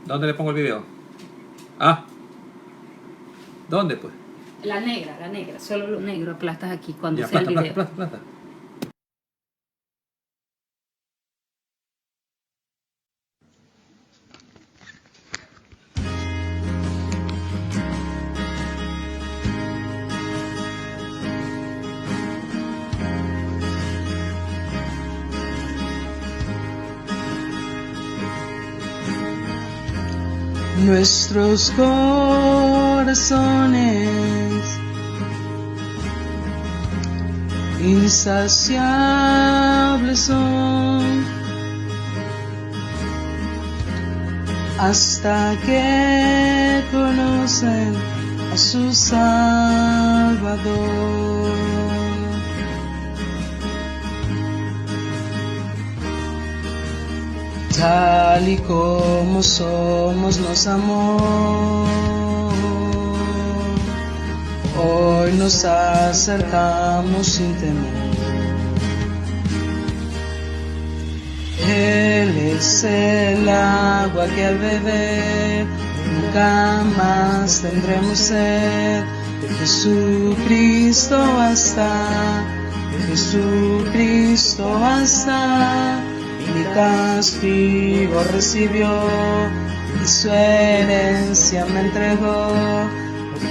¿Dónde le pongo el video? Ah, ¿dónde pues? La negra, solo lo negro aplastas aquí cuando Ya, sea el plasta, video. plasta, plasta, plasta. Nuestros corazones insaciables son hasta que conocen a su Salvador. Tal y como somos nos amó, hoy nos acercamos sin temor. Él es el agua que al beber nunca más tendremos sed. Jesucristo basta, Jesucristo basta. Mi castigo recibió y su herencia me entregó.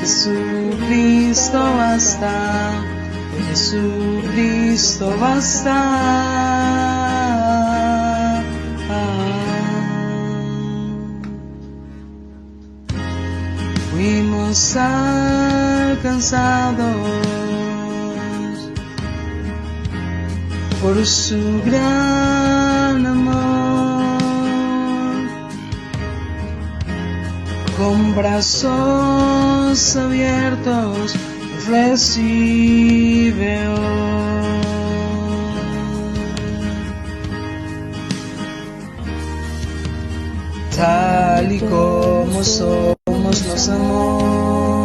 Jesucristo basta, Jesucristo basta. Fuimos alcanzados por su gran amor, con brazos abiertos recibe hoy. Tal y como somos nos amó,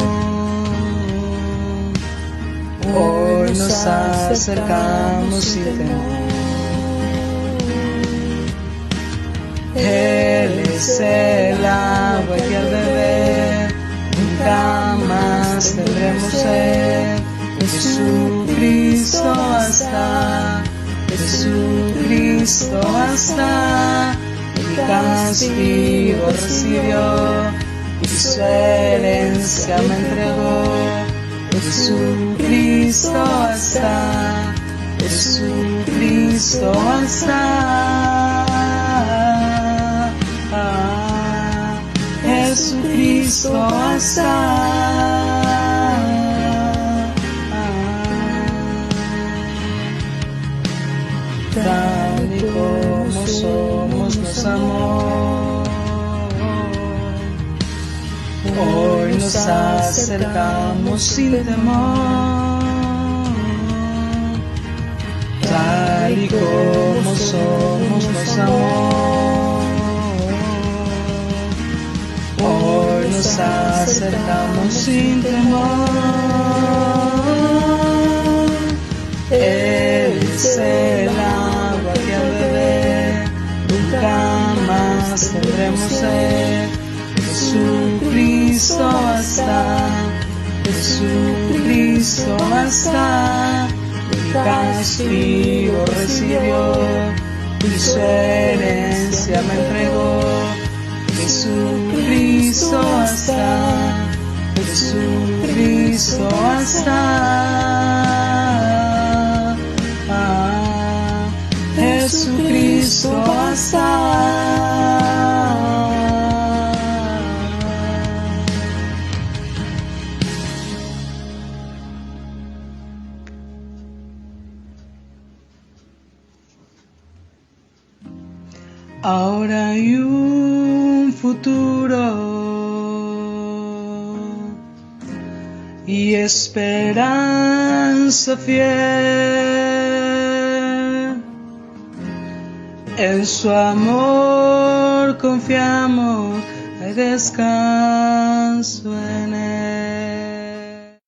hoy nos acercamos sin temor. Él es el agua que al beber nunca más tendremos sed. Jesucristo basta, Jesucristo basta. Mi castigo recibió y su herencia me entregó. Jesucristo basta, Jesucristo basta. Jesucristo basta. Tal y como somos nos amó, hoy nos acercamos sin temor. Tal y como somos nos amó, hoy nos acercamos sin temor. Él es el agua que al beber nunca más tendremos sed. Jesucristo basta, Jesucristo basta. Mi castigo recibió y su herencia me entregó. Jesucristo basta, Jesucristo basta. Jesucristo basta. Ahora hay un futuro y esperanza fiel. En su amor confiamos, hay descanso en él.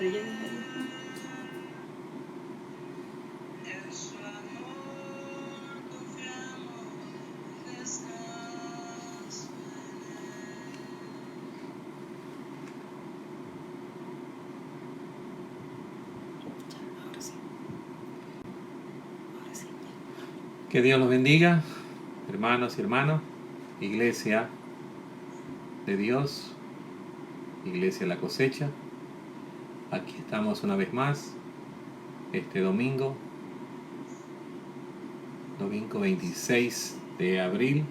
estrella de David. Ahora sí. Ahora sí. Que Dios los bendiga, hermanos y hermanas, iglesia de Dios, iglesia La Cosecha. Aquí estamos una vez más, este domingo 26 de abril.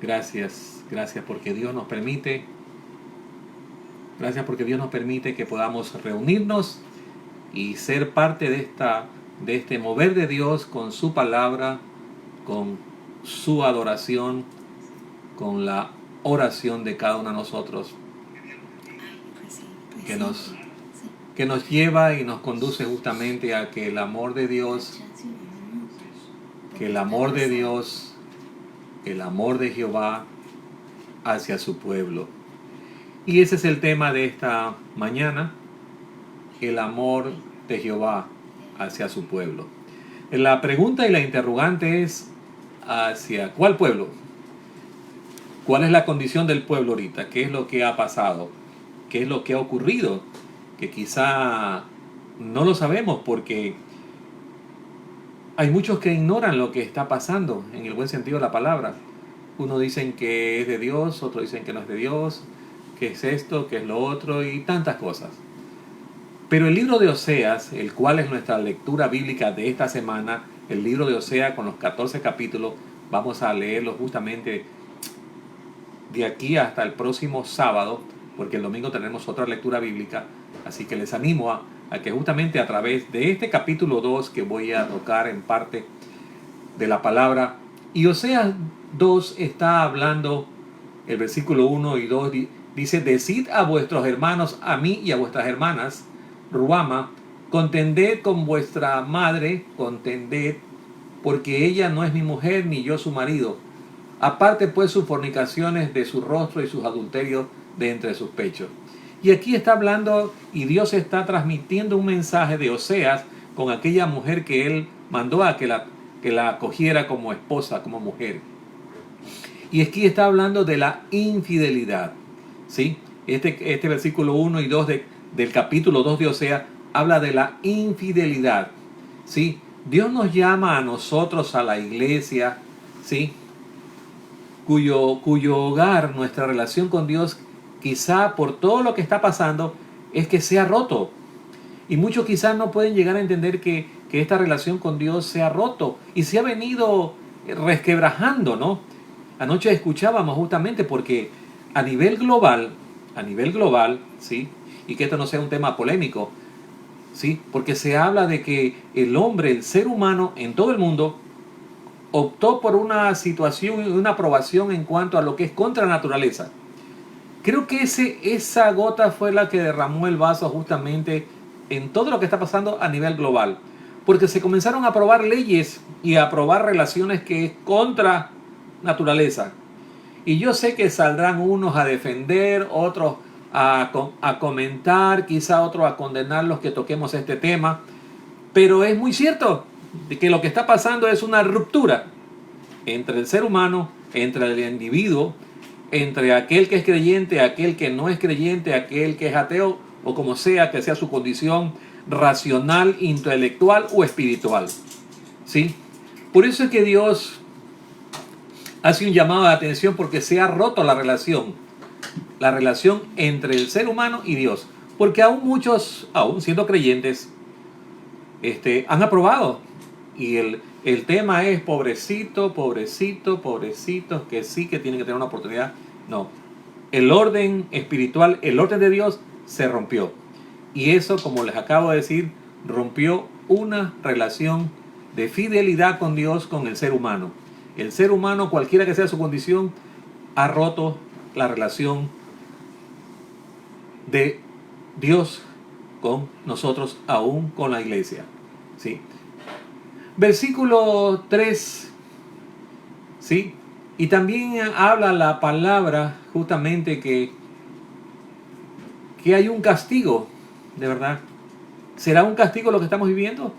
Gracias porque Dios nos permite, que podamos reunirnos y ser parte de este mover de Dios con su palabra, con su adoración, con la oración de cada uno de nosotros, que nos lleva y nos conduce justamente a que el amor de Dios, el amor de Jehová hacia su pueblo. Y ese es el tema de esta mañana, el amor de Jehová hacia su pueblo. La pregunta y la interrogante es, ¿hacia cuál pueblo? ¿Cuál es la condición del pueblo ahorita? ¿Qué es lo que ha pasado? ¿Qué es lo que ha ocurrido? Que quizá no lo sabemos porque hay muchos que ignoran lo que está pasando en el buen sentido de la palabra. Unos dicen que es de Dios, otros dicen que no es de Dios, que es esto, que es lo otro y tantas cosas. Pero el libro de Oseas, el cual es nuestra lectura bíblica de esta semana, el libro de Oseas con los 14 capítulos, vamos a leerlo justamente de aquí hasta el próximo sábado, porque el domingo tenemos otra lectura bíblica. Así que les animo a que justamente a través de este capítulo 2 que voy a tocar en parte de la palabra, y Oseas 2 está hablando, el versículo 1 y 2 dice: decid a vuestros hermanos, a mí y a vuestras hermanas, Ruama, contended con vuestra madre, contended, porque ella no es mi mujer ni yo su marido. Aparte pues sus fornicaciones de su rostro y sus adulterios de entre sus pechos. Y aquí está hablando y Dios está transmitiendo un mensaje de Oseas con aquella mujer que él mandó a que la acogiera como esposa, como mujer. Y aquí está hablando de la infidelidad, ¿sí? Este versículo 1 y 2 del capítulo 2 de Oseas habla de la infidelidad, ¿sí? Dios nos llama a nosotros, a la iglesia, ¿sí? Cuyo hogar, nuestra relación con Dios, quizá por todo lo que está pasando, es que se ha roto. Y muchos quizás no pueden llegar a entender que esta relación con Dios se ha roto y se ha venido resquebrajando, ¿no? Anoche escuchábamos justamente porque a nivel global, ¿sí? Y que esto no sea un tema polémico, ¿sí? Porque se habla de que el hombre, el ser humano en todo el mundo, optó por una situación y una aprobación en cuanto a lo que es contra la naturaleza. Creo que esa gota fue la que derramó el vaso justamente en todo lo que está pasando a nivel global. Porque se comenzaron a aprobar leyes y a aprobar relaciones que es contra naturaleza. Y yo sé que saldrán unos a defender, otros a comentar, quizá otros a condenar los que toquemos este tema. Pero es muy cierto de que lo que está pasando es una ruptura entre el ser humano, entre el individuo, entre aquel que es creyente, aquel que no es creyente, aquel que es ateo, o como sea que sea su condición racional, intelectual o espiritual, ¿sí? Por eso es que Dios hace un llamado de atención, porque se ha roto la relación entre el ser humano y Dios, porque aún muchos, aún siendo creyentes, han aprobado, y el tema es pobrecitos, que sí que tienen que tener una oportunidad. No, el orden espiritual, el orden de Dios se rompió. Y eso, como les acabo de decir, rompió una relación de fidelidad con Dios, con el ser humano. El ser humano, cualquiera que sea su condición, ha roto la relación de Dios con nosotros, aún con la iglesia, ¿sí? Versículo 3, ¿sí? Y también habla la palabra justamente que hay un castigo de verdad? ¿Será un castigo lo que estamos viviendo?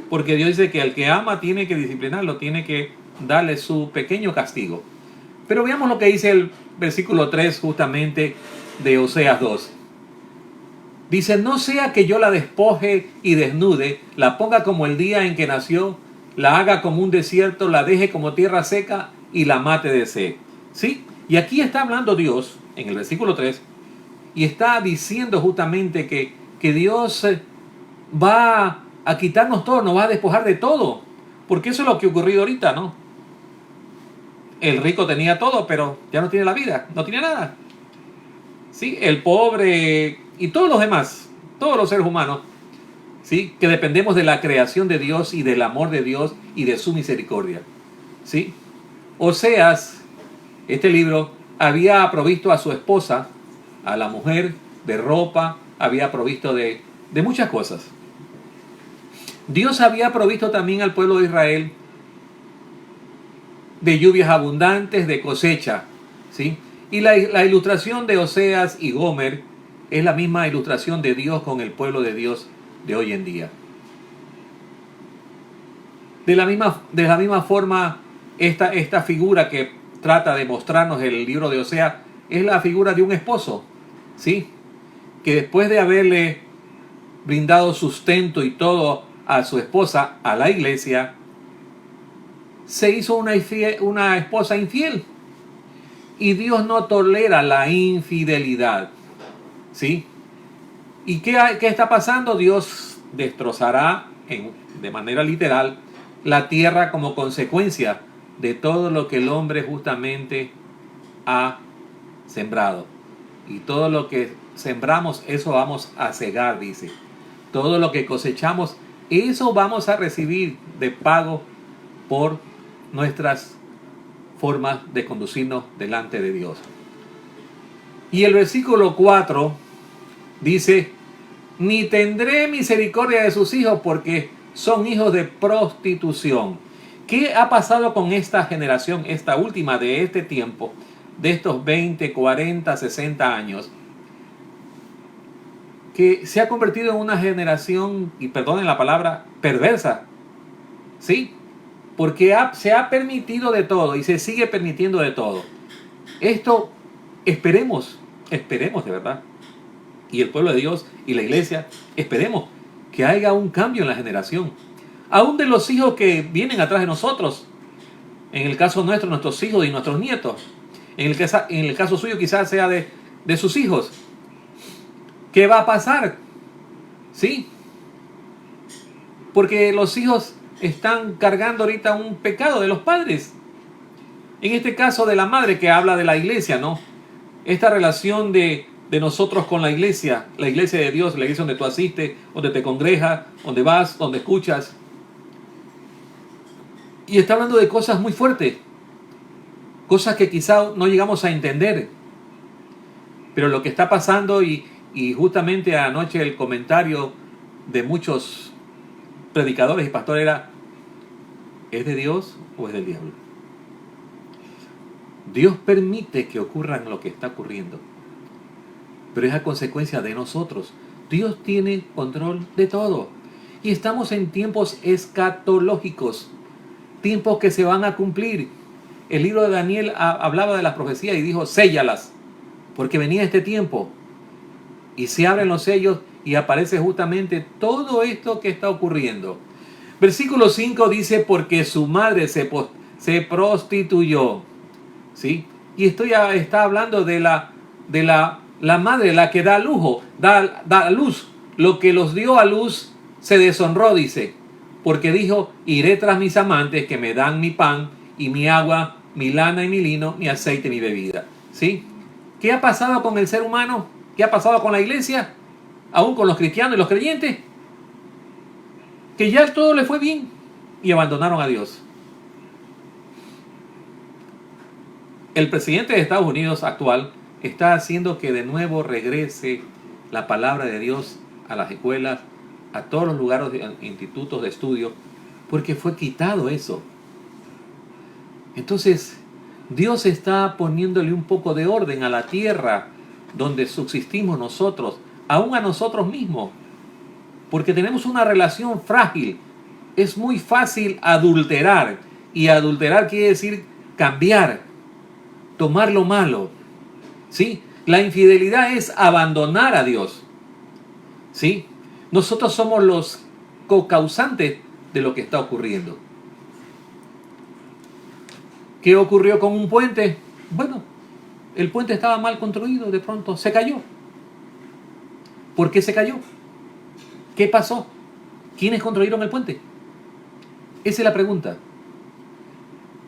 Porque Dios dice que al que ama tiene que disciplinarlo, tiene que darle su pequeño castigo. Pero veamos lo que dice el versículo 3 justamente de Oseas 2. Dice, no sea que yo la despoje y desnude, la ponga como el día en que nació, la haga como un desierto, la deje como tierra seca y la mate de sed. ¿Sí? Y aquí está hablando Dios, en el versículo 3, y está diciendo justamente que Dios va a quitarnos todo, nos va a despojar de todo. Porque eso es lo que ha ocurrido ahorita, ¿no? El rico tenía todo, pero ya no tiene la vida, no tiene nada. ¿Sí? El pobre y todos los demás, todos los seres humanos, ¿sí? Que dependemos de la creación de Dios y del amor de Dios y de su misericordia. ¿Sí? Oseas, este libro, había provisto a su esposa, a la mujer, de ropa, había provisto de muchas cosas. Dios había provisto también al pueblo de Israel de lluvias abundantes, de cosecha, ¿sí? Y la ilustración de Oseas y Gomer es la misma ilustración de Dios con el pueblo de Dios de hoy en día. De la misma forma, esta figura que trata de mostrarnos el libro de Oseas es la figura de un esposo, ¿sí? Que después de haberle brindado sustento y todo a su esposa, a la iglesia, se hizo una esposa infiel. Y Dios no tolera la infidelidad. ¿Sí? ¿Y qué está pasando? Dios destrozará de manera literal la tierra como consecuencia de todo lo que el hombre justamente ha sembrado. Y todo lo que sembramos, eso vamos a cegar, dice. Todo lo que cosechamos, eso vamos a recibir de pago por nuestras formas de conducirnos delante de Dios. Y el versículo 4 dice, ni tendré misericordia de sus hijos porque son hijos de prostitución. ¿Qué ha pasado con esta generación, esta última de este tiempo, de estos 20, 40, 60 años? Que se ha convertido en una generación, y perdonen la palabra, perversa. ¿Sí? Porque se ha permitido de todo y se sigue permitiendo de todo. Esto esperemos de verdad. Y el pueblo de Dios y la iglesia, esperemos que haya un cambio en la generación. Aún de los hijos que vienen atrás de nosotros. En el caso nuestro, nuestros hijos y nuestros nietos. En el caso suyo quizás sea de sus hijos. ¿Qué va a pasar? ¿Sí? Porque los hijos están cargando ahorita un pecado de los padres. En este caso de la madre que habla de la iglesia, ¿no? Esta relación de nosotros con la iglesia de Dios, la iglesia donde tú asistes, donde te congregas, donde vas, donde escuchas. Y está hablando de cosas muy fuertes, cosas que quizá no llegamos a entender. Pero lo que está pasando, y justamente anoche el comentario de muchos predicadores y pastores era, ¿es de Dios o es del diablo? Dios permite que ocurran lo que está ocurriendo, pero es a consecuencia de nosotros. Dios tiene control de todo. Y estamos en tiempos escatológicos, tiempos que se van a cumplir. El libro de Daniel hablaba de las profecías y dijo, séllalas, porque venía este tiempo. Y se abren los sellos y aparece justamente todo esto que está ocurriendo. Versículo 5 dice, porque su madre se prostituyó. ¿Sí? Y esto ya está hablando de la madre, la que da lujo, da a luz. Lo que los dio a luz se deshonró, dice. Porque dijo, iré tras mis amantes que me dan mi pan y mi agua, mi lana y mi lino, mi aceite y mi bebida. ¿Sí? ¿Qué ha pasado con el ser humano? ¿Qué ha pasado con la iglesia? Aún con los cristianos y los creyentes. Que ya todo le fue bien y abandonaron a Dios. El presidente de Estados Unidos actual está haciendo que de nuevo regrese la palabra de Dios a las escuelas, a todos los lugares, institutos de estudio, porque fue quitado eso. Entonces, Dios está poniéndole un poco de orden a la tierra donde subsistimos nosotros, aún a nosotros mismos, porque tenemos una relación frágil. Es muy fácil adulterar, y adulterar quiere decir cambiar, tomar lo malo, ¿sí? La infidelidad es abandonar a Dios, ¿sí? Nosotros somos los cocausantes de lo que está ocurriendo. ¿Qué ocurrió con un puente? Bueno, el puente estaba mal construido, de pronto se cayó. ¿Por qué se cayó? ¿Qué pasó? ¿Quiénes construyeron el puente? Esa es la pregunta.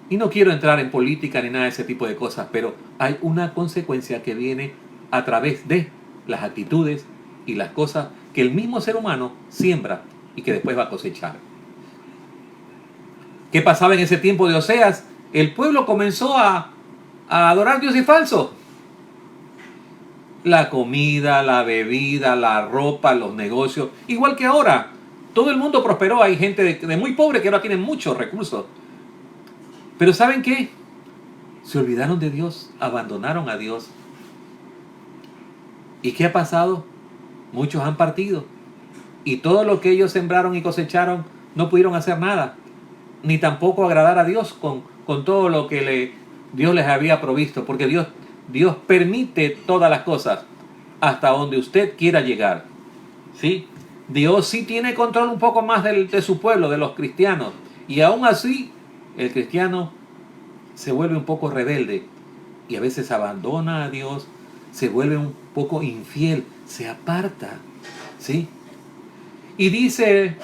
Y no quiero entrar en política ni nada de ese tipo de cosas, pero hay una consecuencia que viene a través de las actitudes y las cosas que el mismo ser humano siembra y que después va a cosechar. ¿Qué pasaba en ese tiempo de Oseas? El pueblo comenzó a adorar dioses falsos. La comida, la bebida, la ropa, los negocios, igual que ahora. Todo el mundo prosperó, hay gente de muy pobre que ahora tiene muchos recursos. Pero ¿saben qué? Se olvidaron de Dios, abandonaron a Dios. ¿Y qué ha pasado? Muchos han partido. Y todo lo que ellos sembraron y cosecharon no pudieron hacer nada. Ni tampoco agradar a Dios con todo lo que Dios les había provisto. Porque Dios permite todas las cosas hasta donde usted quiera llegar. ¿Sí? Dios sí tiene control un poco más de su pueblo, de los cristianos. Y aún así, el cristiano se vuelve un poco rebelde. Y a veces abandona a Dios, se vuelve un poco infiel, se aparta. ¿Sí? Y dice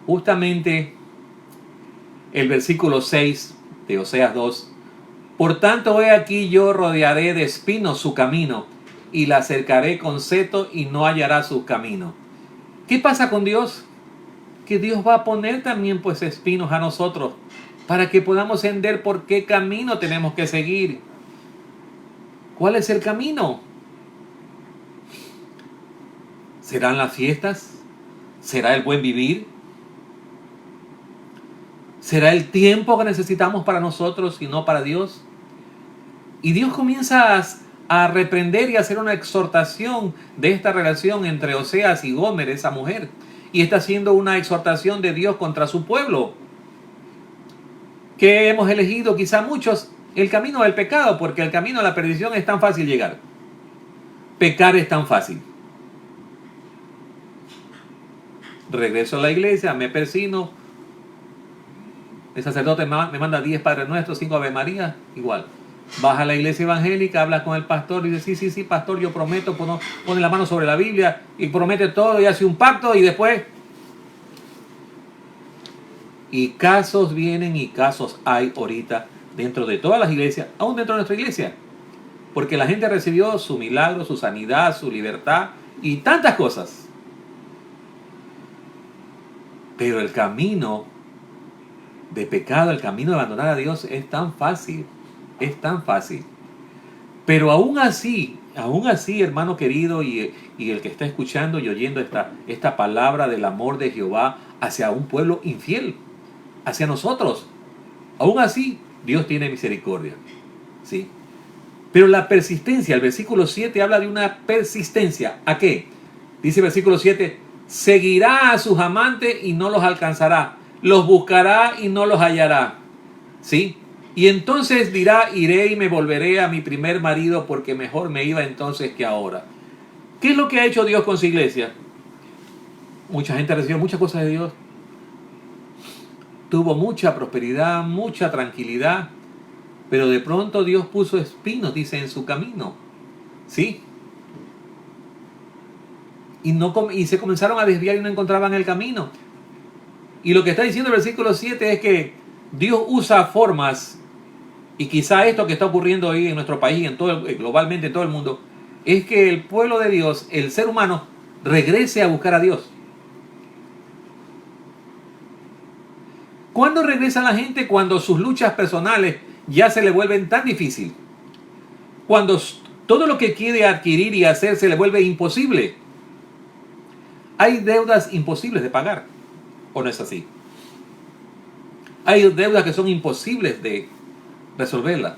justamente el versículo 6 de Oseas 2. Por tanto, he aquí yo rodearé de espinos su camino, y la cercaré con seto, y no hallará sus caminos. ¿Qué pasa con Dios? Que Dios va a poner también pues espinos a nosotros, para que podamos entender por qué camino tenemos que seguir. ¿Cuál es el camino? ¿Serán las fiestas? ¿Será el buen vivir? ¿Será el tiempo que necesitamos para nosotros y no para Dios? Y Dios comienza a reprender y a hacer una exhortación de esta relación entre Oseas y Gomer, esa mujer. Y está haciendo una exhortación de Dios contra su pueblo. Que hemos elegido quizá muchos el camino del pecado, porque el camino a la perdición es tan fácil llegar. Pecar es tan fácil. Regreso a la iglesia, me persino. El sacerdote me manda 10 Padres Nuestros, 5 Ave María, igual. Vas a la iglesia evangélica, hablas con el pastor y dices, sí, pastor, yo prometo, pone la mano sobre la Biblia y promete todo y hace un pacto y después... Y casos vienen y casos hay ahorita dentro de todas las iglesias, aún dentro de nuestra iglesia. Porque la gente recibió su milagro, su sanidad, su libertad y tantas cosas. Pero el camino de pecado, el camino de abandonar a Dios es tan fácil. Es tan fácil. Pero aún así, hermano querido, y el que está escuchando y oyendo esta palabra del amor de Jehová hacia un pueblo infiel, hacia nosotros, aún así, Dios tiene misericordia. ¿Sí? Pero la persistencia, el versículo 7 habla de una persistencia. ¿A qué? Dice el versículo 7, seguirá a sus amantes y no los alcanzará, los buscará y no los hallará. ¿Sí? Y entonces dirá, iré y me volveré a mi primer marido porque mejor me iba entonces que ahora. ¿Qué es lo que ha hecho Dios con su iglesia? Mucha gente recibió muchas cosas de Dios. Tuvo mucha prosperidad, mucha tranquilidad. Pero de pronto Dios puso espinos, dice, en su camino. ¿Sí? Y se comenzaron a desviar y no encontraban el camino. Y lo que está diciendo el versículo 7 es que Dios usa formas, y quizá esto que está ocurriendo hoy en nuestro país, globalmente en todo el mundo, es que el pueblo de Dios, el ser humano, regrese a buscar a Dios. ¿Cuándo regresa la gente? Cuando sus luchas personales ya se le vuelven tan difíciles. Cuando todo lo que quiere adquirir y hacer se le vuelve imposible. Hay deudas imposibles de pagar. ¿O no es así? Hay deudas que son imposibles de resolverlas.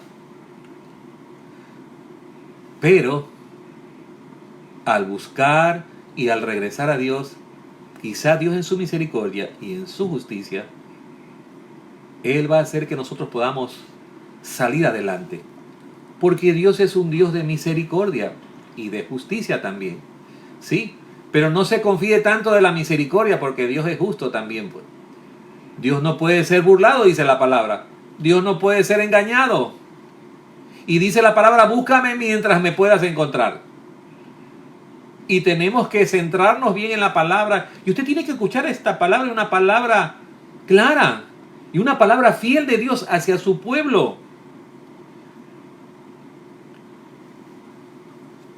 Pero al buscar y al regresar a Dios, quizá Dios en su misericordia y en su justicia, Él va a hacer que nosotros podamos salir adelante. Porque Dios es un Dios de misericordia y de justicia también. ¿Sí? Pero no se confíe tanto de la misericordia, porque Dios es justo también, pues. Dios no puede ser burlado, dice la palabra. Dios no puede ser engañado. Y dice la palabra, búscame mientras me puedas encontrar. Y tenemos que centrarnos bien en la palabra. Y usted tiene que escuchar esta palabra, una palabra clara y una palabra fiel de Dios hacia su pueblo.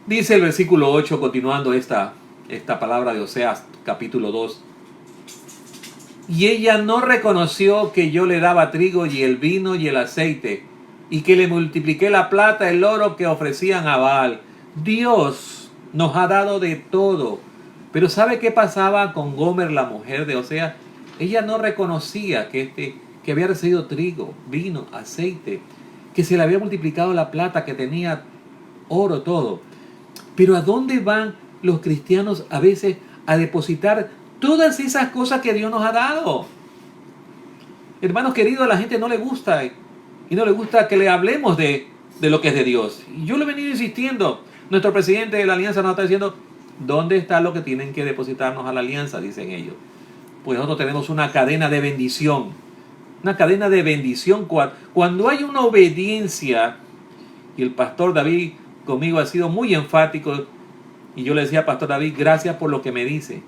Dice el versículo 8, continuando esta palabra de Oseas, capítulo 2. Y ella no reconoció que yo le daba trigo y el vino y el aceite, y que le multipliqué la plata, el oro que ofrecían a Baal. Dios nos ha dado de todo. Pero ¿sabe qué pasaba con Gomer, la mujer de Oseas? Ella no reconocía que había recibido trigo, vino, aceite, que se le había multiplicado la plata, que tenía oro, todo. Pero ¿a dónde van los cristianos a veces a depositar todas esas cosas que Dios nos ha dado? Hermanos queridos, a la gente no le gusta y no le gusta que le hablemos de lo que es de Dios. Y yo le he venido insistiendo. Nuestro presidente de la alianza nos está diciendo, ¿dónde está lo que tienen que depositarnos a la alianza? Dicen ellos. Pues nosotros tenemos una cadena de bendición. Una cadena de bendición. Cuando hay una obediencia, y el pastor David conmigo ha sido muy enfático, y yo le decía, pastor David, gracias por lo que me dice.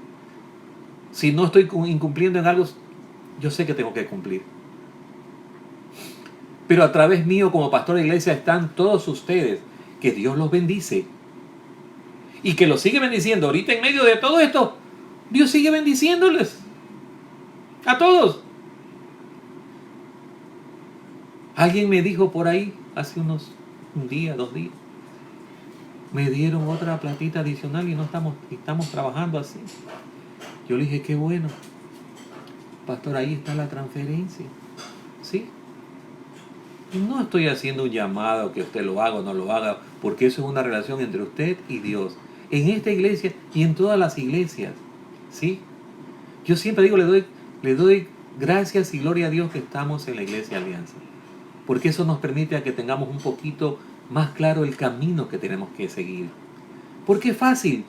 Si no estoy incumpliendo en algo, yo sé que tengo que cumplir. Pero a través mío como pastor de iglesia están todos ustedes. Que Dios los bendice. Y que los sigue bendiciendo. Ahorita en medio de todo esto, Dios sigue bendiciéndoles. A todos. Alguien me dijo por ahí, hace un día, 2 días, me dieron otra platita adicional y no estamos trabajando así. Yo le dije, qué bueno. Pastor, ahí está la transferencia. ¿Sí? No estoy haciendo un llamado que usted lo haga o no lo haga, porque eso es una relación entre usted y Dios. En esta iglesia y en todas las iglesias. ¿Sí? Yo siempre digo, le doy gracias y gloria a Dios que estamos en la Iglesia Alianza. Porque eso nos permite a que tengamos un poquito más claro el camino que tenemos que seguir. Porque es fácil.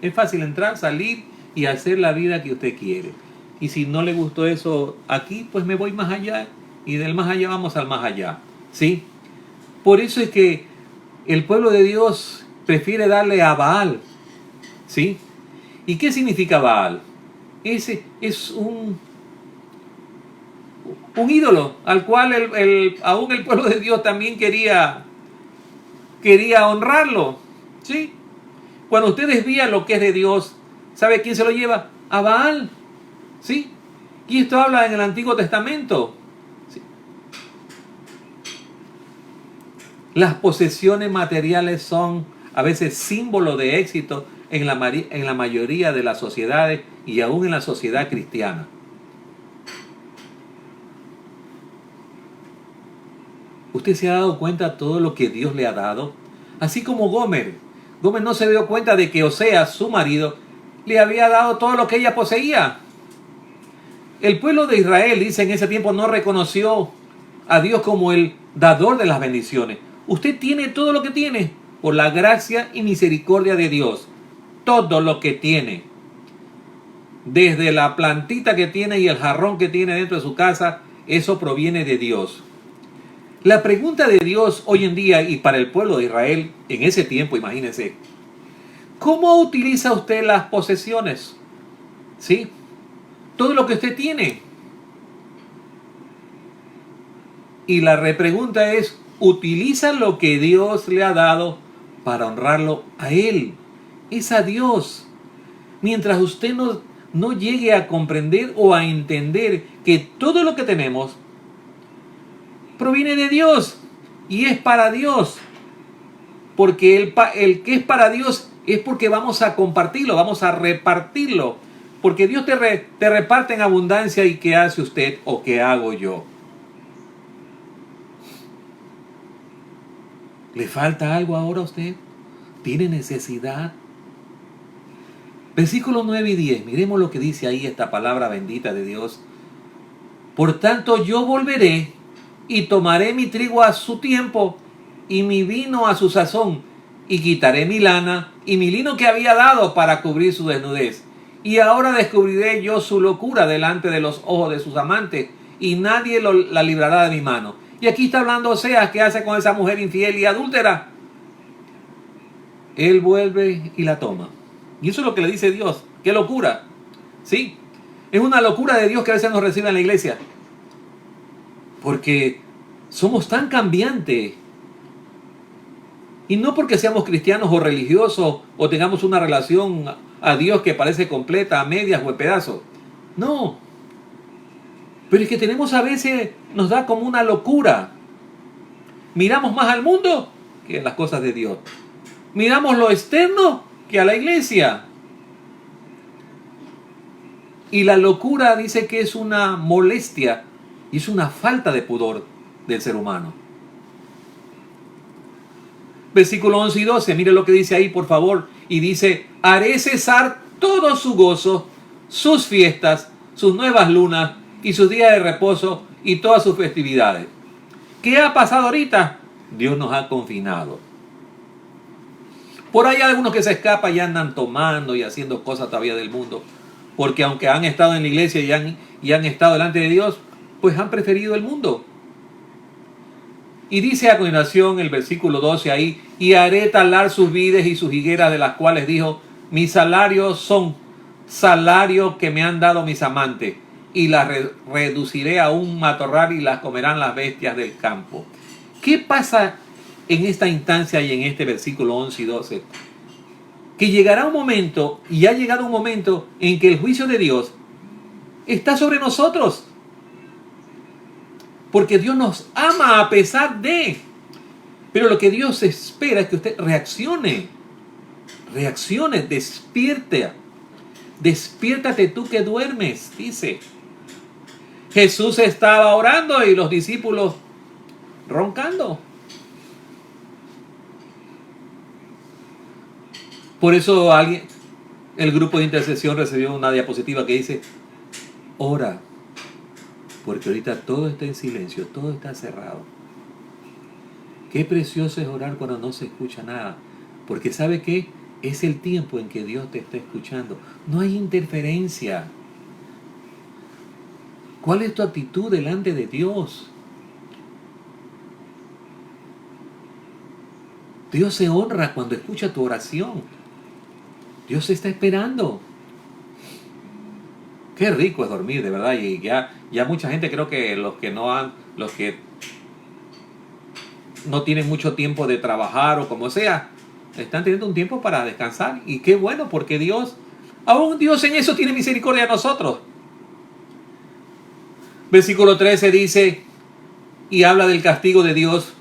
Es fácil entrar, salir y hacer la vida que usted quiere. Y si no le gustó eso aquí, pues me voy más allá. Y del más allá vamos al más allá. ¿Sí? Por eso es que el pueblo de Dios prefiere darle a Baal. ¿Sí? ¿Y qué significa Baal? Ese es un ídolo al cual aún el pueblo de Dios también quería honrarlo. ¿Sí? Cuando usted desvía lo que es de Dios, ¿sabe quién se lo lleva? A Baal. ¿Sí? Y esto habla en el Antiguo Testamento. ¿Sí? Las posesiones materiales son a veces símbolo de éxito en la mayoría de las sociedades y aún en la sociedad cristiana. ¿Usted se ha dado cuenta de todo lo que Dios le ha dado? Así como Gomer. Gomer no se dio cuenta de que Oseas, su marido, le había dado todo lo que ella poseía. El pueblo de Israel, dice, en ese tiempo no reconoció a Dios como el dador de las bendiciones. Usted tiene todo lo que tiene por la gracia y misericordia de Dios. Todo lo que tiene. Desde la plantita que tiene y el jarrón que tiene dentro de su casa, eso proviene de Dios. La pregunta de Dios hoy en día y para el pueblo de Israel en ese tiempo, imagínense, ¿cómo utiliza usted las posesiones? ¿Sí? Todo lo que usted tiene. Y la repregunta es, ¿utiliza lo que Dios le ha dado para honrarlo a Él? Es a Dios. Mientras usted no llegue a comprender o a entender que todo lo que tenemos proviene de Dios y es para Dios. Porque el que es para Dios es porque vamos a compartirlo, vamos a repartirlo. Porque Dios te reparte en abundancia. ¿Y qué hace usted o qué hago yo? ¿Le falta algo ahora a usted? ¿Tiene necesidad? Versículos 9 y 10. Miremos lo que dice ahí esta palabra bendita de Dios. Por tanto, yo volveré y tomaré mi trigo a su tiempo y mi vino a su sazón, y quitaré mi lana y mi lino que había dado para cubrir su desnudez. Y ahora descubriré yo su locura delante de los ojos de sus amantes, y nadie la librará de mi mano. Y aquí está hablando Oseas, ¿qué hace con esa mujer infiel y adúltera? Él vuelve y la toma. Y eso es lo que le dice Dios. ¡Qué locura! ¿Sí? Es una locura de Dios que a veces nos recibe en la iglesia. Porque somos tan cambiantes. Y no porque seamos cristianos o religiosos o tengamos una relación a Dios que parece completa, a medias o a pedazos. No. Pero es que tenemos a veces, nos da como una locura. Miramos más al mundo que a las cosas de Dios. Miramos lo externo que a la iglesia. Y la locura dice que es una molestia y es una falta de pudor del ser humano. Versículo 11 y 12, mire lo que dice ahí, por favor. Y dice, haré cesar todo su gozo, sus fiestas, sus nuevas lunas y sus días de reposo y todas sus festividades. ¿Qué ha pasado ahorita? Dios nos ha confinado. Por ahí hay algunos que se escapan y andan tomando y haciendo cosas todavía del mundo. Porque aunque han estado en la iglesia y han estado delante de Dios, pues han preferido el mundo. Y dice a continuación el versículo 12 ahí, y haré talar sus vides y sus higueras, de las cuales dijo, mis salarios son salarios que me han dado mis amantes, y las reduciré a un matorral y las comerán las bestias del campo. ¿Qué pasa en esta instancia y en este versículo 11 y 12? Que llegará un momento, y ha llegado un momento, en que el juicio de Dios está sobre nosotros. Porque Dios nos ama a pesar de. Pero lo que Dios espera es que usted reaccione. Reaccione, despierte. Despiértate tú que duermes, dice. Jesús estaba orando y los discípulos roncando. Por eso el grupo de intercesión recibió una diapositiva que dice, ora. Porque ahorita todo está en silencio, todo está cerrado. Qué precioso es orar cuando no se escucha nada. Porque ¿sabe qué? Es el tiempo en que Dios te está escuchando. No hay interferencia. ¿Cuál es tu actitud delante de Dios? Dios se honra cuando escucha tu oración. Dios está esperando. Qué rico es dormir, de verdad. Y ya mucha gente, creo que los que no tienen mucho tiempo de trabajar o como sea, están teniendo un tiempo para descansar. Y qué bueno, porque aún Dios en eso tiene misericordia de nosotros. Versículo 13 dice, y habla del castigo de Dios.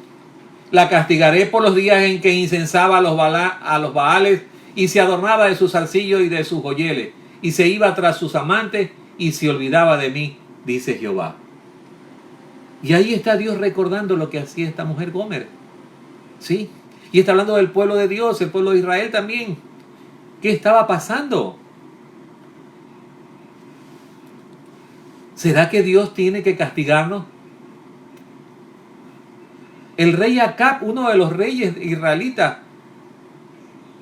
La castigaré por los días en que incensaba a los Baales y se adornaba de sus zarcillos y de sus joyeles, y se iba tras sus amantes y se olvidaba de mí, dice Jehová. Y ahí está Dios recordando lo que hacía esta mujer Gomer. ¿Sí? Y está hablando del pueblo de Dios, el pueblo de Israel también. ¿Qué estaba pasando? ¿Será que Dios tiene que castigarnos? El rey Acab, uno de los reyes israelitas,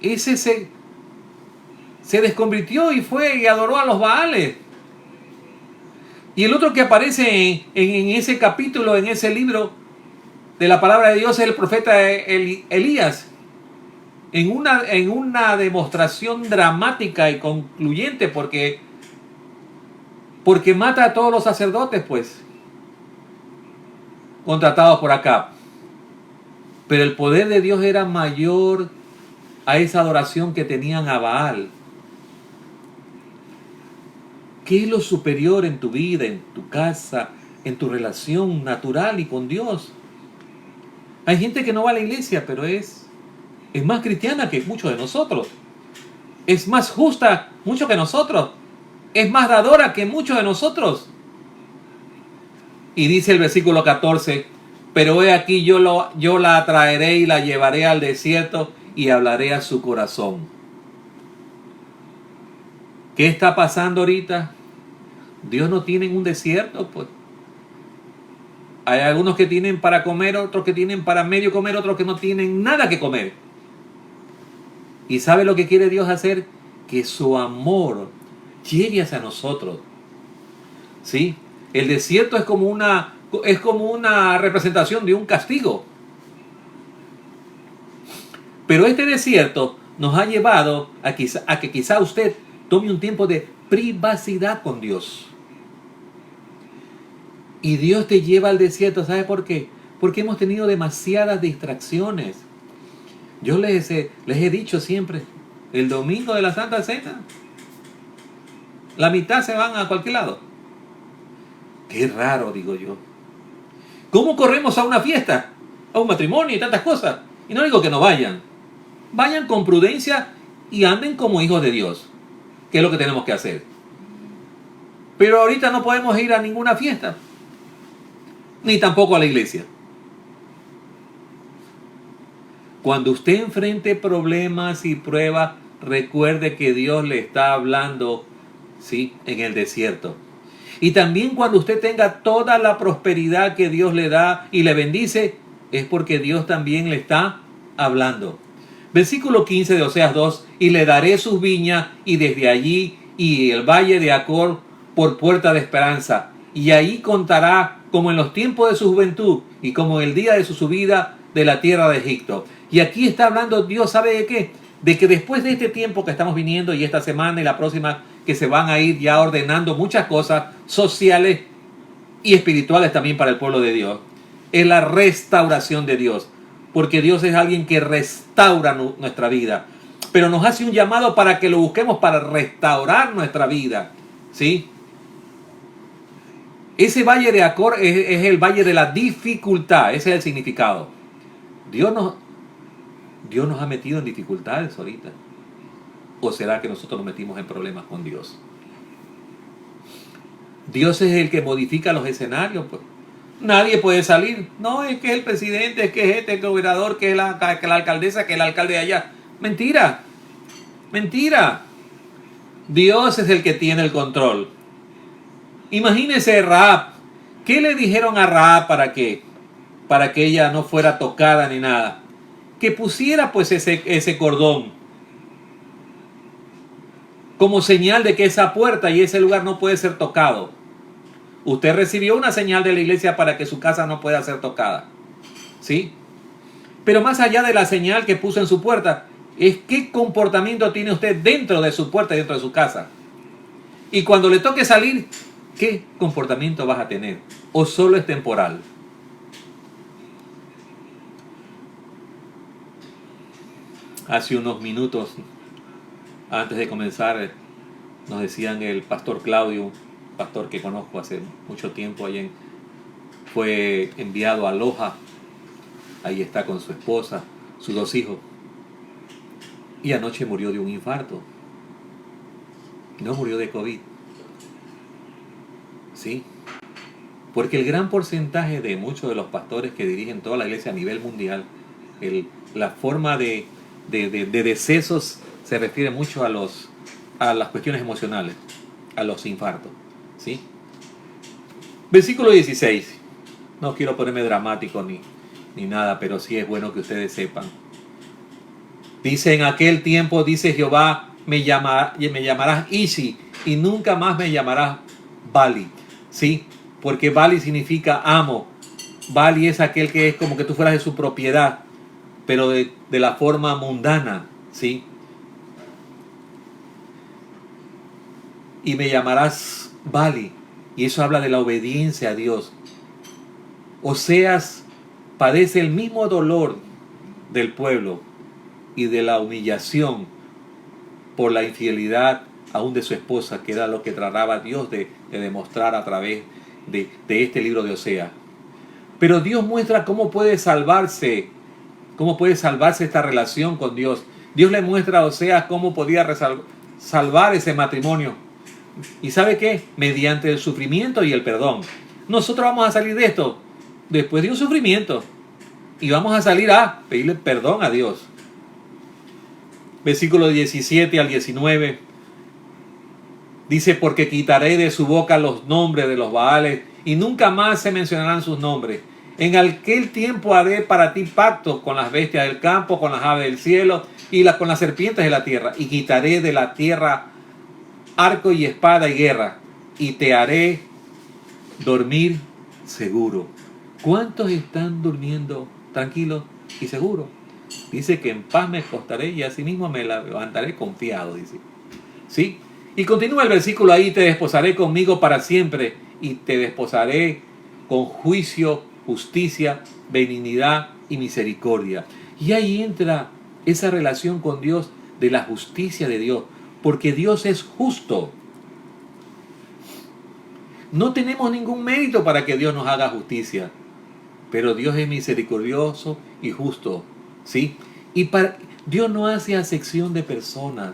ese se desconvirtió y fue y adoró a los Baales. Y el otro que aparece en ese capítulo, en ese libro de la palabra de Dios, es el profeta Elías. En una demostración dramática y concluyente, porque mata a todos los sacerdotes, pues, contratados por Acab. Pero el poder de Dios era mayor a esa adoración que tenían a Baal. ¿Qué es lo superior en tu vida, en tu casa, en tu relación natural y con Dios? Hay gente que no va a la iglesia, pero es más cristiana que muchos de nosotros. Es más justa mucho que nosotros. Es más dadora que muchos de nosotros. Y dice el versículo 14, pero he aquí yo la atraeré y la llevaré al desierto y hablaré a su corazón. ¿Qué está pasando ahorita? Dios no tiene un desierto, pues. Hay algunos que tienen para comer, otros que tienen para medio comer, otros que no tienen nada que comer. ¿Y sabe lo que quiere Dios hacer? Que su amor llegue hacia nosotros. ¿Sí? El desierto es como una representación de un castigo. Pero este desierto nos ha llevado a que quizá usted tome un tiempo de privacidad con Dios. Y Dios te lleva al desierto, ¿sabe por qué? Porque hemos tenido demasiadas distracciones. Yo les he dicho siempre, el domingo de la Santa Cena, la mitad se van a cualquier lado. Qué raro, digo yo. ¿Cómo corremos a una fiesta, a un matrimonio y tantas cosas? Y no digo que no vayan. Vayan con prudencia y anden como hijos de Dios, que es lo que tenemos que hacer. Pero ahorita no podemos ir a ninguna fiesta, ni tampoco a la iglesia. Cuando usted enfrente problemas y pruebas, recuerde que Dios le está hablando, ¿sí?, en el desierto. Y también cuando usted tenga toda la prosperidad que Dios le da y le bendice, es porque Dios también le está hablando. Versículo 15 de Oseas 2, y le daré sus viñas y desde allí y el valle de Acor por puerta de esperanza. Y ahí contará como en los tiempos de su juventud y como en el día de su subida de la tierra de Egipto. Y aquí está hablando Dios, ¿sabe de qué? De que después de este tiempo que estamos viniendo y esta semana y la próxima, que se van a ir ya ordenando muchas cosas sociales y espirituales también para el pueblo de Dios, es la restauración de Dios. Porque Dios es alguien que restaura nuestra vida. Pero nos hace un llamado para que lo busquemos para restaurar nuestra vida. ¿Sí? Ese valle de Acor es el valle de la dificultad. Ese es el significado. Dios nos ha metido en dificultades ahorita. ¿O será que nosotros nos metimos en problemas con Dios? Dios es el que modifica los escenarios, pues. Nadie puede salir. No, es que es el presidente, es que es el gobernador, que es la alcaldesa, que es el alcalde de allá. Mentira. Mentira. Dios es el que tiene el control. Imagínese Rahab. ¿Qué le dijeron a Rahab para qué? Para que ella no fuera tocada ni nada. Que pusiera pues ese cordón como señal de que esa puerta y ese lugar no puede ser tocado. Usted recibió una señal de la iglesia para que su casa no pueda ser tocada. ¿Sí? Pero más allá de la señal que puso en su puerta, es qué comportamiento tiene usted dentro de su puerta y dentro de su casa. Y cuando le toque salir, ¿qué comportamiento vas a tener? ¿O solo es temporal? Hace unos minutos, antes de comenzar, nos decían el pastor Claudio, pastor que conozco hace mucho tiempo, fue enviado a Loja. Ahí está con su esposa, sus 2 hijos. Y anoche murió de un infarto. No murió de COVID. ¿Sí? Porque el gran porcentaje de muchos de los pastores que dirigen toda la iglesia a nivel mundial, la forma de decesos se refiere mucho a las cuestiones emocionales, a los infartos. ¿Sí? Versículo 16. No quiero ponerme dramático ni nada, pero sí es bueno que ustedes sepan. Dice: en aquel tiempo, dice Jehová, me llamarás Isi y nunca más me llamarás Bali. ¿Sí? Porque Bali significa amo. Bali es aquel que es como que tú fueras de su propiedad, pero de la forma mundana. ¿Sí? Y me llamarás Bali, y eso habla de la obediencia a Dios. Oseas padece el mismo dolor del pueblo y de la humillación por la infidelidad aún de su esposa, que era lo que trataba Dios de demostrar a través de este libro de Oseas. Pero Dios muestra cómo puede salvarse esta relación con Dios. Dios le muestra a Oseas cómo podía salvar ese matrimonio. ¿Y sabe qué? Mediante el sufrimiento y el perdón. Nosotros vamos a salir de esto después de un sufrimiento. Y vamos a salir a pedirle perdón a Dios. versículo 17 al 19, dice: porque quitaré de su boca los nombres de los Baales, y nunca más se mencionarán sus nombres. En aquel tiempo haré para ti pacto con las bestias del campo, con las aves del cielo y con las serpientes de la tierra, y quitaré de la tierra arco y espada y guerra, y te haré dormir seguro. ¿Cuántos están durmiendo tranquilos y seguros? Dice que en paz me acostaré y asimismo me levantaré confiado, dice. ¿Sí? Y continúa el versículo ahí: te desposaré conmigo para siempre, y te desposaré con juicio, justicia, benignidad y misericordia. Y ahí entra esa relación con Dios, de la justicia de Dios, porque Dios es justo. No tenemos ningún mérito para que Dios nos haga justicia, pero Dios es misericordioso y justo, ¿sí? Y Dios no hace acepción de personas.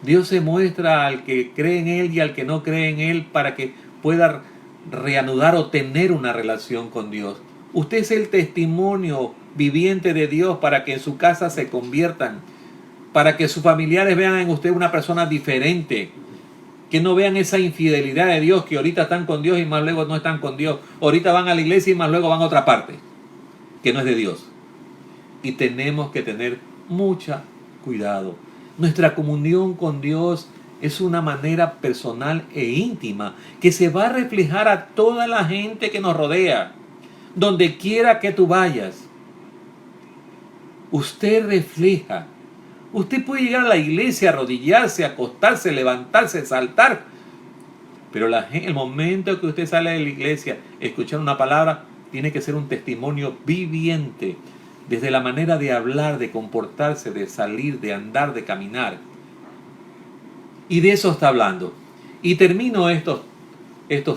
Dios se muestra al que cree en Él y al que no cree en Él, para que pueda reanudar o tener una relación con Dios. Usted es el testimonio viviente de Dios para que en su casa se conviertan, para que sus familiares vean en usted una persona diferente, que no vean esa infidelidad de Dios, que ahorita están con Dios y más luego no están con Dios, ahorita van a la iglesia y más luego van a otra parte, que no es de Dios. Y tenemos que tener mucho cuidado. Nuestra comunión con Dios es una manera personal e íntima, que se va a reflejar a toda la gente que nos rodea, donde quiera que tú vayas. Usted refleja. Usted puede llegar a la iglesia, arrodillarse, acostarse, levantarse, saltar, pero el momento que usted sale de la iglesia, escuchar una palabra, tiene que ser un testimonio viviente, desde la manera de hablar, de comportarse, de salir, de andar, de caminar. Y de eso está hablando. Y termino estos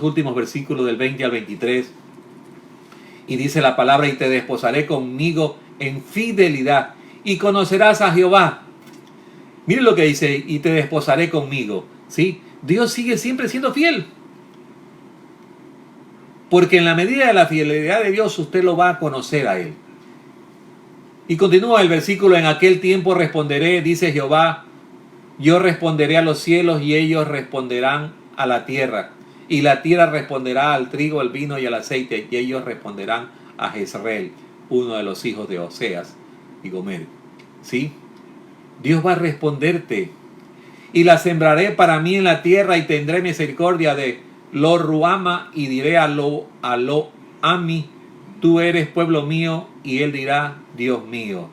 últimos versículos del 20 al 23. Y dice la palabra: y te desposaré conmigo en fidelidad, y conocerás a Jehová. Miren lo que dice: y te desposaré conmigo. ¿Sí? Dios sigue siempre siendo fiel. Porque en la medida de la fidelidad de Dios, usted lo va a conocer a Él. Y continúa el versículo: en aquel tiempo responderé, dice Jehová, yo responderé a los cielos y ellos responderán a la tierra. Y la tierra responderá al trigo, al vino y al aceite, y ellos responderán a Jezreel, uno de los hijos de Oseas y Gomer. ¿Sí? Dios va a responderte. Y la sembraré para mí en la tierra, y tendré misericordia de Lo Ruama, y diré a Lo Ami, tú eres pueblo mío, y él dirá, Dios mío.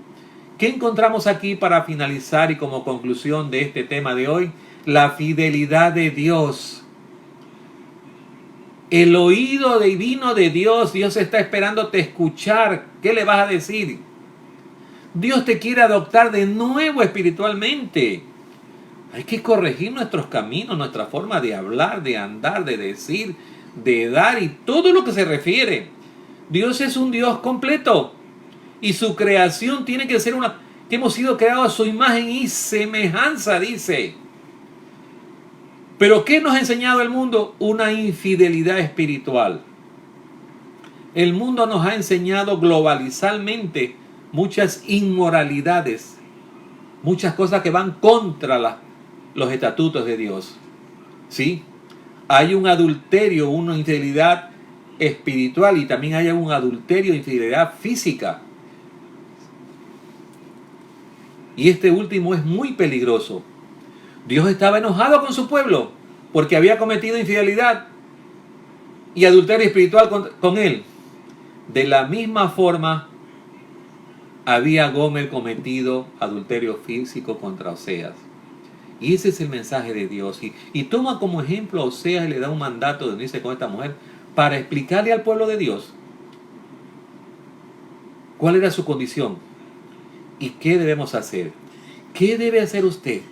¿Qué encontramos aquí para finalizar y como conclusión de este tema de hoy? La fidelidad de Dios. El oído divino de Dios. Dios está esperándote escuchar. ¿Qué le vas a decir? Dios te quiere adoptar de nuevo espiritualmente. Hay que corregir nuestros caminos, nuestra forma de hablar, de andar, de decir, de dar y todo lo que se refiere. Dios es un Dios completo. Y su creación tiene que ser que hemos sido creados a su imagen y semejanza, dice. Pero ¿qué nos ha enseñado el mundo? Una infidelidad espiritual. El mundo nos ha enseñado globalizalmente muchas inmoralidades, muchas cosas que van contra los estatutos de Dios. ¿Sí? Hay un adulterio, una infidelidad espiritual, y también hay un adulterio, infidelidad física. Y este último es muy peligroso. Dios estaba enojado con su pueblo porque había cometido infidelidad y adulterio espiritual con él. De la misma forma, había Gomer cometido adulterio físico contra Oseas. Y ese es el mensaje de Dios. Y toma como ejemplo a Oseas y le da un mandato de unirse con esta mujer para explicarle al pueblo de Dios cuál era su condición y qué debemos hacer. ¿Qué debe hacer usted?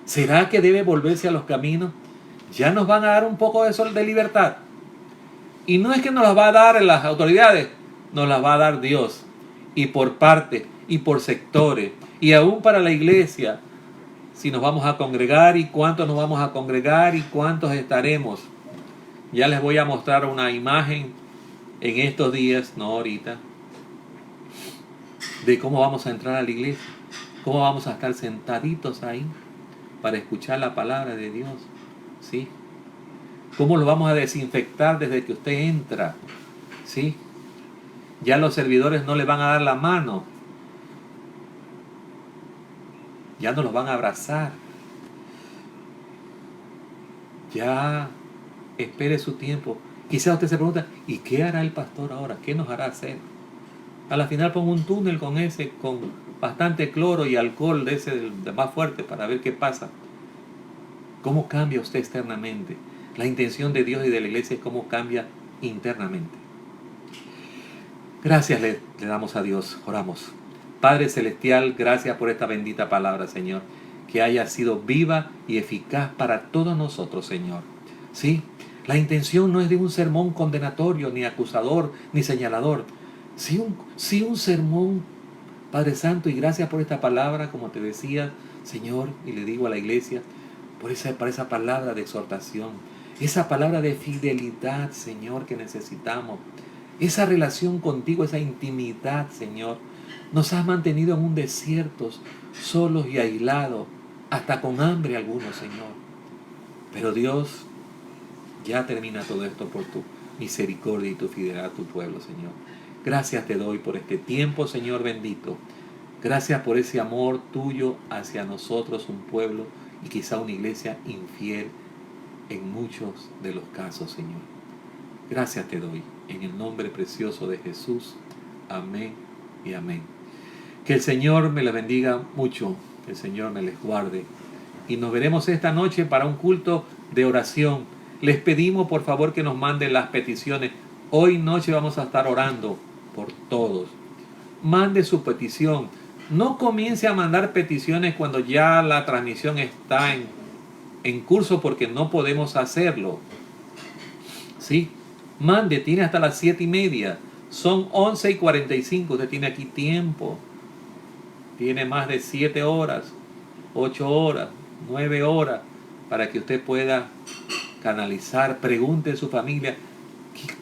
¿Será que debe volverse a los caminos? Ya nos van a dar un poco de sol de libertad. Y no es que nos las va a dar las autoridades, nos las va a dar Dios. Y por partes, y por sectores, y aún para la iglesia. Si nos vamos a congregar, y cuántos nos vamos a congregar, y cuántos estaremos. Ya les voy a mostrar una imagen en estos días, no ahorita, de cómo vamos a entrar a la iglesia. ¿Cómo vamos a estar sentaditos ahí para escuchar la palabra de Dios? ¿Sí? ¿Cómo lo vamos a desinfectar desde que usted entra? ¿Sí? Ya los servidores no le van a dar la mano. Ya no los van a abrazar. Ya espere su tiempo. Quizás usted se pregunta, ¿y qué hará el pastor ahora? ¿Qué nos hará hacer? A la final pongo un túnel con bastante cloro y alcohol de ese de más fuerte para ver qué pasa. ¿Cómo cambia usted externamente? La intención de Dios y de la iglesia es cómo cambia internamente. Gracias le damos a Dios, oramos. Padre Celestial, gracias por esta bendita palabra, Señor, que haya sido viva y eficaz para todos nosotros, Señor. Sí, la intención no es de un sermón condenatorio, ni acusador, ni señalador. Sí un sermón, Padre Santo, y gracias por esta palabra, como te decía, Señor, y le digo a la iglesia, por esa palabra de exhortación, esa palabra de fidelidad, Señor, que necesitamos. Esa relación contigo, esa intimidad, Señor, nos has mantenido en un desierto, solos y aislados, hasta con hambre algunos, Señor. Pero Dios, ya termina todo esto por tu misericordia y tu fidelidad a tu pueblo, Señor. Gracias te doy por este tiempo, Señor bendito. Gracias por ese amor tuyo hacia nosotros, un pueblo y quizá una iglesia infiel en muchos de los casos, Señor. Gracias te doy, en el nombre precioso de Jesús. Amén y amén. Que el Señor me les bendiga mucho, que el Señor me les guarde. Y nos veremos esta noche para un culto de oración. Les pedimos por favor que nos manden las peticiones. Hoy noche vamos a estar orando por todos. Mande su petición. No comience a mandar peticiones cuando ya la transmisión está en curso, porque no podemos hacerlo. ¿Sí? Mande, tiene hasta las 7:30. Son 11:45. Usted tiene aquí tiempo. Tiene más de 7 horas, 8 horas, 9 horas para que usted pueda canalizar. Pregunte a su familia,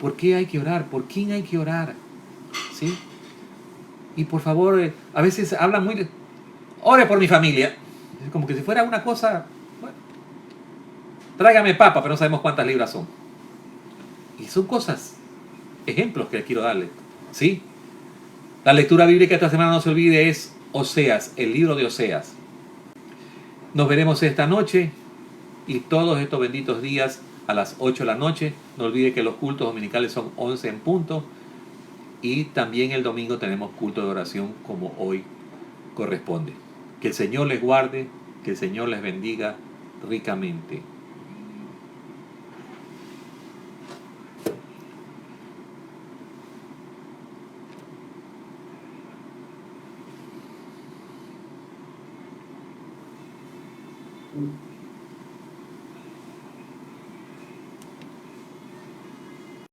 ¿por qué hay que orar? ¿Por quién hay que orar? ¿Sí? Y por favor, a veces hablan muy... Ore por mi familia. Es como que si fuera una cosa... Bueno, tráigame papa, pero no sabemos cuántas libras son. Y son cosas, ejemplos que quiero darle. ¿Sí? La lectura bíblica esta semana, no se olvide, es Oseas, el libro de Oseas. Nos veremos esta noche y todos estos benditos días a las 8 de la noche. No olvide que los cultos dominicales son 11 en punto. Y también el domingo tenemos culto de oración como hoy corresponde. Que el Señor les guarde, que el Señor les bendiga ricamente. Mm.